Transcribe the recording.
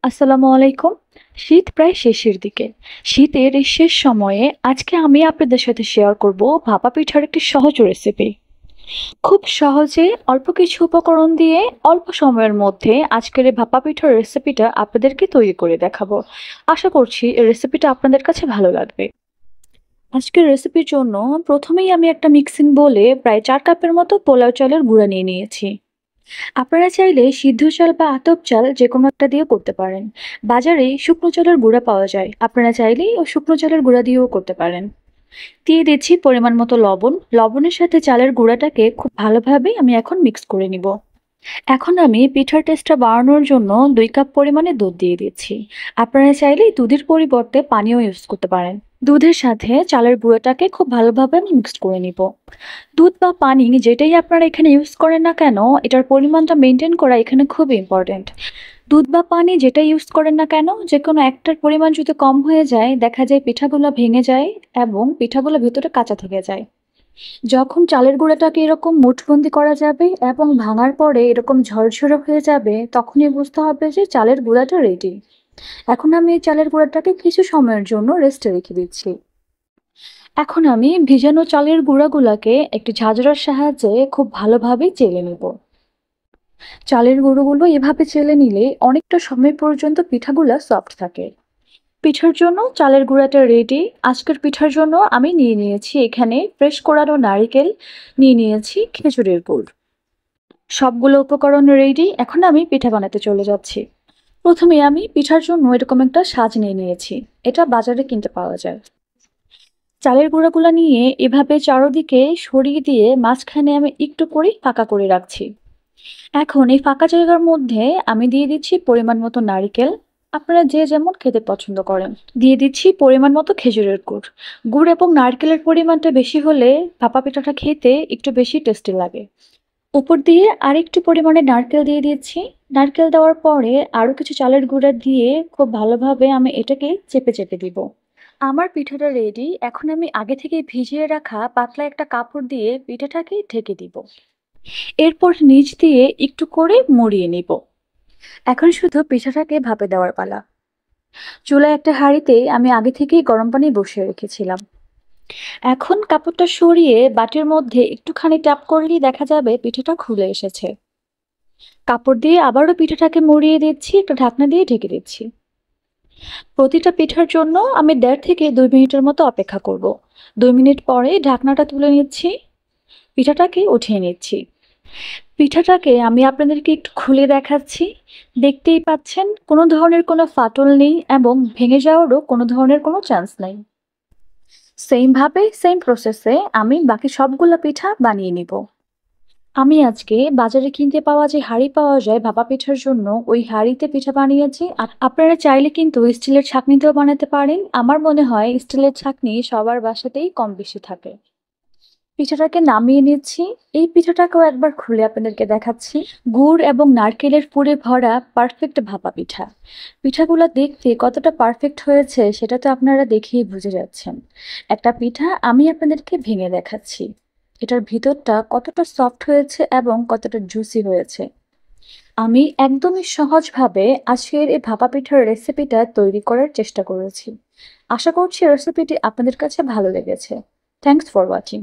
আসসালামু আলাইকুম। শীত প্রায় শেষের দিকে। শীতের এই শেষ সময়ে আজকে আমি আপনাদের সাথে শেয়ার করব ভাপা পিঠার একটি সহজ রেসিপি। খুব সহজে অল্প কিছু উপকরণ দিয়ে অল্প সময়ের মধ্যে আজকের এই ভাপা পিঠার রেসিপিটা আপনাদেরকে তৈরি করে দেখাবো। আশা করছি এই রেসিপিটা আপনাদের কাছে ভালো লাগবে। আজকের রেসিপির জন্য প্রথমেই আমি একটা মিক্সিং বোলে প্রায় 4 কাপের মতো পোলাও চালের গুঁড়া নিয়ে নিয়েছি। আপনারা চাইলে সিদ্ধ চাল বা আতপ চাল যেকোনো একটা দিয়ে করতে পারেন। বাজারে শুকনো চালের গুঁড়া পাওয়া যায়, আপনারা চাইলেই ও শুকনো চালের গুঁড়া দিয়েও করতে পারেন। দিয়ে দিচ্ছি পরিমাণ মতো লবণ। লবণের সাথে চালের গুঁড়াটাকে খুব ভালোভাবে আমি এখন মিক্স করে নিব। এখন আমি পিঠার টেস্টটা বাড়ানোর জন্য 2 কাপ পরিমাণে দুধ দিয়ে দিচ্ছি। আপনারা চাইলে দুধের পরিবর্তে পানিও ইউজ করতে পারেন। দুধের সাথে চালের গুঁড়োটাকে খুব ভালোভাবে আমি মিক্স করে নিব। দুধ বা পানি যেটাই আপনারা এখানে ইউজ করেন না কেন, এটার পরিমাণটা মেনটেন করা এখানে খুব ইম্পর্টেন্ট। দুধ বা পানি যেটা ইউজ করেন না কেন, যে কোনো একটার পরিমাণ যদি কম হয়ে যায়, দেখা যায় পিঠাগুলো ভেঙে যায় এবং পিঠাগুলো ভেতরে কাঁচা থেকে যায়। যখন চালের গুঁড়াটাকে এরকম মুঠবন্দি করা যাবে এবং ভাঙার পরে এরকম ঝরঝরে হয়ে যাবে, তখনই বুঝতে হবে যে চালের গুঁড়াটা রেডি। এখন আমি এই চালের গুঁড়াটাকে কিছু সময়ের জন্য রেস্টে রেখে দিচ্ছি। এখন আমি ভিজানো চালের গুঁড়াগুলাকে একটি ঝাঁঝরার সাহায্যে খুব ভালোভাবে চেলে নেব। চালের গুঁড়োগুলো এভাবে চেলে নিলে অনেকটা সময় পর্যন্ত পিঠাগুলা সফট থাকে। পিঠার জন্য চালের গুঁড়াটা রেডি। আজকের পিঠার জন্য আমি নিয়ে নিয়েছি এখানে ফ্রেশ কোরানো নারিকেল, নিয়ে নিয়েছি খেজুরের গুড়। সবগুলো উপকরণ রেডি। এখন আমি পিঠা বানাতে চলে যাচ্ছি। প্রথমে আমি পিঠার জন্য এরকম একটা সাজ নিয়ে নিয়েছি। এটা বাজারে কিনতে পাওয়া যায়। চালের গুঁড়াগুলো নিয়ে এভাবে চারদিকে সরিয়ে দিয়ে মাঝখানে আমি একটু করে ফাঁকা করে রাখছি। এখন এই ফাঁকা জায়গার মধ্যে আমি দিয়ে দিচ্ছি পরিমাণ মতো নারকেল। আপনারা যে যেমন খেতে পছন্দ করেন। দিয়ে দিচ্ছি পরিমাণ মতো খেজুরের গুড়। গুড় এবং নারকেলের পরিমাণটা বেশি হলে ভাপা পিঠাটা খেতে একটু বেশি টেস্টি লাগে। উপর দিয়ে আরেকটু পরিমাণে নারকেল দিয়ে দিচ্ছি। নারকেল দেওয়ার পরে আরো কিছু চালের গুঁড়া দিয়ে খুব ভালোভাবে আমি এটাকে চেপে চেপে দিব। আমার পিঠাটা রেডি। এখন আমি আগে থেকে ভিজিয়ে রাখা পাতলা একটা কাপড় দিয়ে পিঠাটাকে ঢেকে দিব। এরপর নিচ দিয়ে একটু করে মুড়িয়ে নিব। এখন শুধু পিঠাটাকে ভাপে দেওয়ার পালা। চুলায় একটা হাঁড়িতে আমি আগে থেকেই গরম পানি বসিয়ে রেখেছিলাম। এখন কাপড়টা সরিয়ে বাটির মধ্যে একটুখানি ট্যাপ করলেই দেখা যাবে পিঠাটা খুলে এসেছে। কাপড় দিয়ে আবারও পিঠাটাকে মুড়িয়ে দিচ্ছি, একটা ঢাকনা দিয়ে ঢেকে দিচ্ছি। প্রতিটা পিঠার জন্য আমি 1.5 থেকে 2 মিনিটের মতো অপেক্ষা করব। 2 মিনিট পরে ঢাকনাটা তুলে নিচ্ছি, পিঠাটাকে উঠিয়ে নিচ্ছি। পিঠাটাকে আমি আপনাদেরকে একটু খুলে দেখাচ্ছি। দেখতেই পাচ্ছেন কোনো ধরনের কোনো ফাটল নেই এবং ভেঙে যাওয়ারও কোনো ধরনের কোনো চান্স নেই। সেম প্রসেসে আমি বাকি সবগুলো পিঠা বানিয়ে নিব। আমি আজকে বাজারে কিনতে পাওয়া যে হাঁড়ি পাওয়া যায় ভাপা পিঠার জন্য, ওই হাঁড়িতে পিঠা বানিয়েছি। আপনারা চাইলে কিন্তু স্টিলের ছাঁকনিতেও বানাতে পারেন। আমার মনে হয় স্টিলের ছাঁকনি সবার বাসাতেই কম বেশি থাকে। পিঠাটাকে নামিয়ে নিচ্ছি। এই পিঠাটাকেও একবার খুলে আপনাদেরকে দেখাচ্ছি। গুড় এবং নারকেলের পুরে ভরা পারফেক্ট ভাপা পিঠা। পিঠাগুলো দেখতে কতটা পারফেক্ট হয়েছে সেটা তো আপনারা দেখেই বুঝে যাচ্ছেন। একটা পিঠা আমি আপনাদেরকে ভেঙে দেখাচ্ছি। এটার ভিতরটা কতটা সফট হয়েছে এবং কতটা জুসি হয়েছে। আমি একদমই সহজভাবে আজকের এই ভাপা পিঠার রেসিপিটা তৈরি করার চেষ্টা করেছি। আশা করছি রেসিপিটি আপনাদের কাছে ভালো লেগেছে। Thanks for watching.